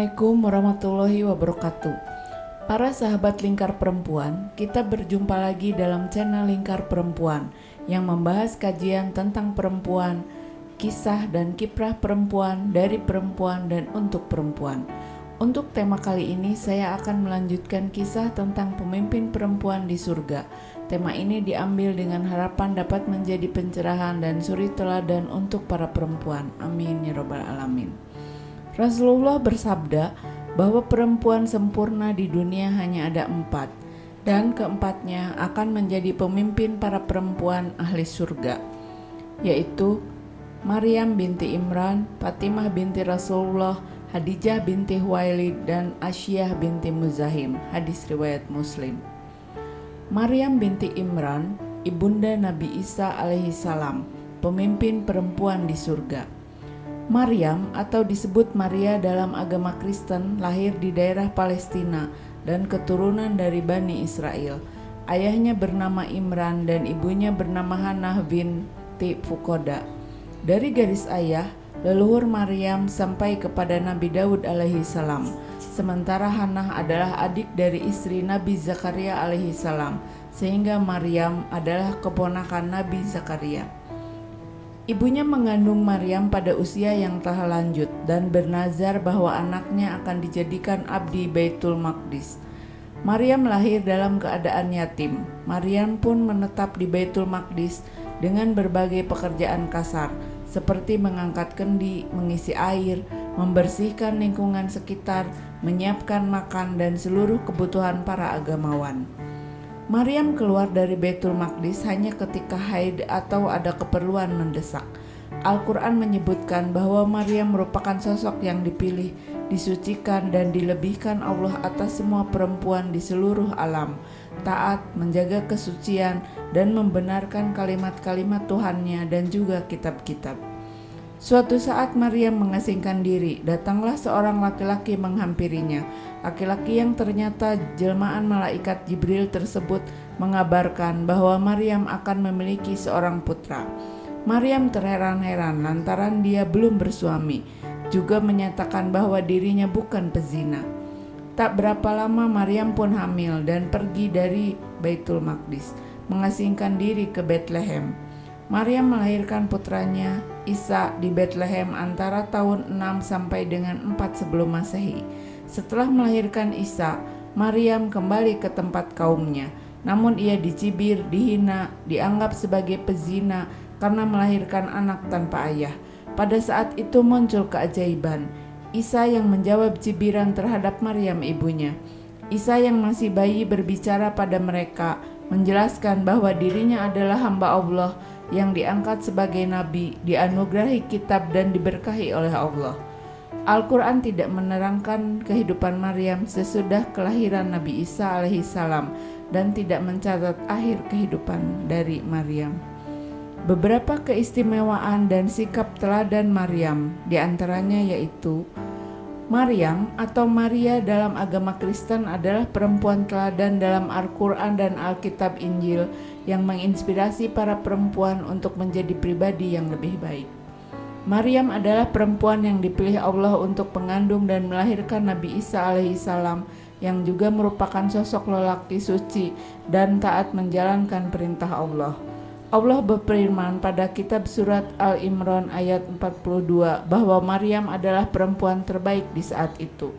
Assalamualaikum warahmatullahi wabarakatuh. Para sahabat Lingkar Perempuan, kita berjumpa lagi dalam channel Lingkar Perempuan yang membahas kajian tentang perempuan, kisah dan kiprah perempuan dari perempuan dan untuk perempuan. Untuk tema kali ini saya akan melanjutkan kisah tentang pemimpin perempuan di surga. Tema ini diambil dengan harapan dapat menjadi pencerahan dan suri teladan untuk para perempuan. Amin ya rabbal alamin. Rasulullah bersabda bahwa perempuan sempurna di dunia hanya ada 4, dan keempatnya akan menjadi pemimpin para perempuan ahli surga, yaitu Maryam binti Imran, Fatimah binti Rasulullah, Khadijah binti Huwailid, dan Asyiyah binti Muzahim. Hadis riwayat Muslim. Maryam binti Imran, ibunda Nabi Isa alaihi salam, pemimpin perempuan di surga. Maryam atau disebut Maria dalam agama Kristen lahir di daerah Palestina dan keturunan dari Bani Israel. Ayahnya bernama Imran dan ibunya bernama Hannah binti Fukoda. Dari garis ayah, leluhur Maryam sampai kepada Nabi Daud alaihi salam. Sementara Hannah adalah adik dari istri Nabi Zakaria alaihi salam, sehingga Maryam adalah keponakan Nabi Zakaria. Ibunya mengandung Maryam pada usia yang telah lanjut dan bernazar bahwa anaknya akan dijadikan abdi Baitul Maqdis. Maryam lahir dalam keadaan yatim. Maryam pun menetap di Baitul Maqdis dengan berbagai pekerjaan kasar, seperti mengangkat kendi, mengisi air, membersihkan lingkungan sekitar, menyiapkan makan, dan seluruh kebutuhan para agamawan. Maryam keluar dari Baitul Maqdis hanya ketika haid atau ada keperluan mendesak. Al-Quran menyebutkan bahwa Maryam merupakan sosok yang dipilih, disucikan, dan dilebihkan Allah atas semua perempuan di seluruh alam, taat, menjaga kesucian, dan membenarkan kalimat-kalimat Tuhannya dan juga kitab-kitab. Suatu saat Maryam mengasingkan diri, datanglah seorang laki-laki menghampirinya. Laki-laki yang ternyata jelmaan malaikat Jibril tersebut mengabarkan bahwa Maryam akan memiliki seorang putra. Maryam terheran-heran lantaran dia belum bersuami, juga menyatakan bahwa dirinya bukan pezina. Tak berapa lama Maryam pun hamil dan pergi dari Baitul Maqdis, mengasingkan diri ke Bethlehem. Maryam melahirkan putranya Isa di Bethlehem antara tahun 6 sampai dengan 4 sebelum Masehi. Setelah melahirkan Isa, Maryam kembali ke tempat kaumnya. Namun ia dicibir, dihina, dianggap sebagai pezina karena melahirkan anak tanpa ayah. Pada saat itu muncul keajaiban. Isa yang menjawab cibiran terhadap Maryam ibunya. Isa yang masih bayi berbicara pada mereka, menjelaskan bahwa dirinya adalah hamba Allah yang diangkat sebagai nabi, dianugerahi kitab dan diberkahi oleh Allah. Al-Quran tidak menerangkan kehidupan Maryam sesudah kelahiran Nabi Isa alaihi salam dan tidak mencatat akhir kehidupan dari Maryam. Beberapa keistimewaan dan sikap teladan Maryam diantaranya yaitu Maryam atau Maria dalam agama Kristen adalah perempuan teladan dalam Al-Quran dan Alkitab Injil yang menginspirasi para perempuan untuk menjadi pribadi yang lebih baik. Maryam adalah perempuan yang dipilih Allah untuk mengandung dan melahirkan Nabi Isa alaihi salam yang juga merupakan sosok lelaki suci dan taat menjalankan perintah Allah. Allah berfirman pada kitab surat Al-Imran ayat 42 bahwa Maryam adalah perempuan terbaik di saat itu.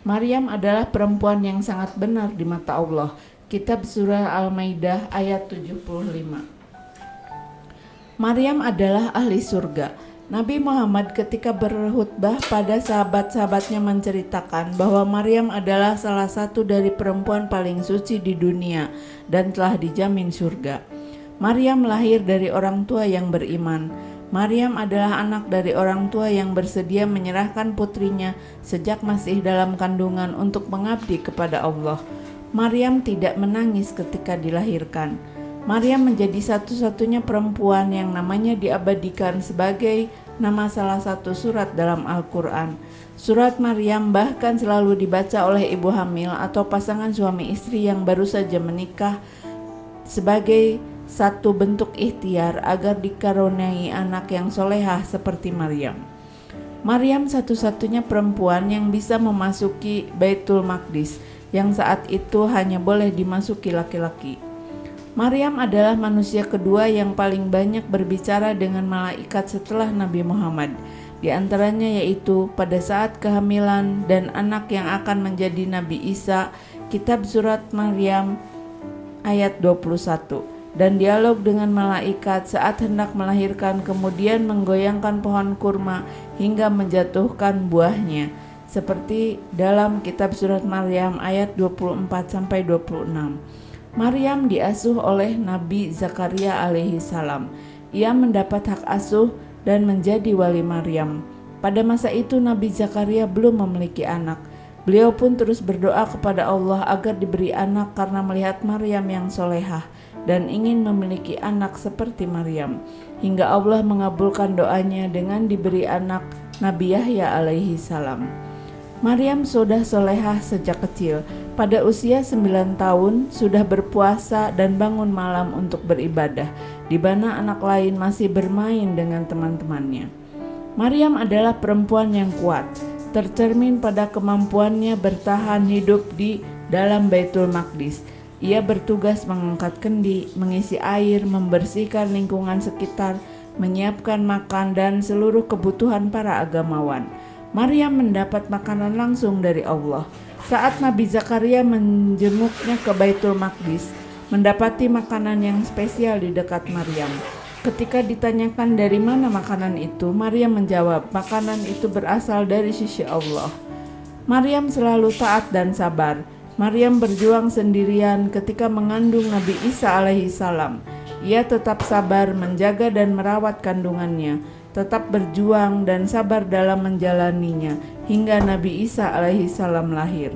Maryam adalah perempuan yang sangat benar di mata Allah. Kitab surah Al-Maidah ayat 75. Maryam adalah ahli surga. Nabi Muhammad ketika berkhutbah pada sahabat-sahabatnya menceritakan bahwa Maryam adalah salah satu dari perempuan paling suci di dunia dan telah dijamin surga. Maryam lahir dari orang tua yang beriman. Maryam adalah anak dari orang tua yang bersedia menyerahkan putrinya sejak masih dalam kandungan untuk mengabdi kepada Allah. Maryam tidak menangis ketika dilahirkan. Maryam menjadi satu-satunya perempuan yang namanya diabadikan sebagai nama salah satu surat dalam Al-Quran. Surat Maryam bahkan selalu dibaca oleh ibu hamil atau pasangan suami istri yang baru saja menikah sebagai satu bentuk ikhtiar agar dikaruniai anak yang solehah seperti Maryam. Maryam satu-satunya perempuan yang bisa memasuki Baitul Maqdis, yang saat itu hanya boleh dimasuki laki-laki. Maryam adalah manusia kedua yang paling banyak berbicara dengan malaikat setelah Nabi Muhammad. Di antaranya yaitu pada saat kehamilan dan anak yang akan menjadi Nabi Isa, kitab surat Maryam ayat 21, dan dialog dengan malaikat saat hendak melahirkan kemudian menggoyangkan pohon kurma hingga menjatuhkan buahnya, seperti dalam kitab surat Maryam ayat 24-26. Maryam diasuh oleh Nabi Zakaria alaihi salam. Ia mendapat hak asuh dan menjadi wali Maryam. Pada masa itu Nabi Zakaria belum memiliki anak. Beliau pun terus berdoa kepada Allah agar diberi anak karena melihat Maryam yang solehah dan ingin memiliki anak seperti Maryam. Hingga Allah mengabulkan doanya dengan diberi anak Nabi Yahya alaihi salam. Maryam sudah solehah sejak kecil. Pada usia 9 tahun sudah berpuasa dan bangun malam untuk beribadah, di mana anak lain masih bermain dengan teman-temannya. Maryam adalah perempuan yang kuat, tercermin pada kemampuannya bertahan hidup di dalam Baitul Maqdis. Ia bertugas mengangkat kendi, mengisi air, membersihkan lingkungan sekitar, menyiapkan makan dan seluruh kebutuhan para agamawan. Maryam mendapat makanan langsung dari Allah. Saat Nabi Zakaria menjenguknya ke Baitul Maqdis, mendapati makanan yang spesial di dekat Maryam. Ketika ditanyakan dari mana makanan itu, Maryam menjawab, makanan itu berasal dari sisi Allah. Maryam selalu taat dan sabar. Maryam berjuang sendirian ketika mengandung Nabi Isa alaihi salam. Ia tetap sabar menjaga dan merawat kandungannya, tetap berjuang dan sabar dalam menjalaninya hingga Nabi Isa alaihi salam lahir.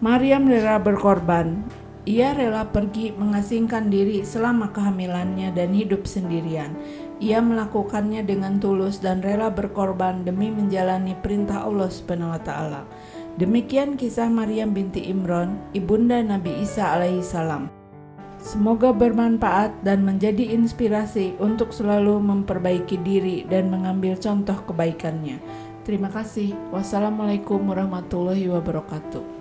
Maryam rela berkorban. Ia rela pergi mengasingkan diri selama kehamilannya dan hidup sendirian. Ia melakukannya dengan tulus dan rela berkorban demi menjalani perintah Allah Subhanahu wa taala. Demikian kisah Maryam binti Imran, ibunda Nabi Isa alaihi salam. Semoga bermanfaat dan menjadi inspirasi untuk selalu memperbaiki diri dan mengambil contoh kebaikannya. Terima kasih. Wassalamualaikum warahmatullahi wabarakatuh.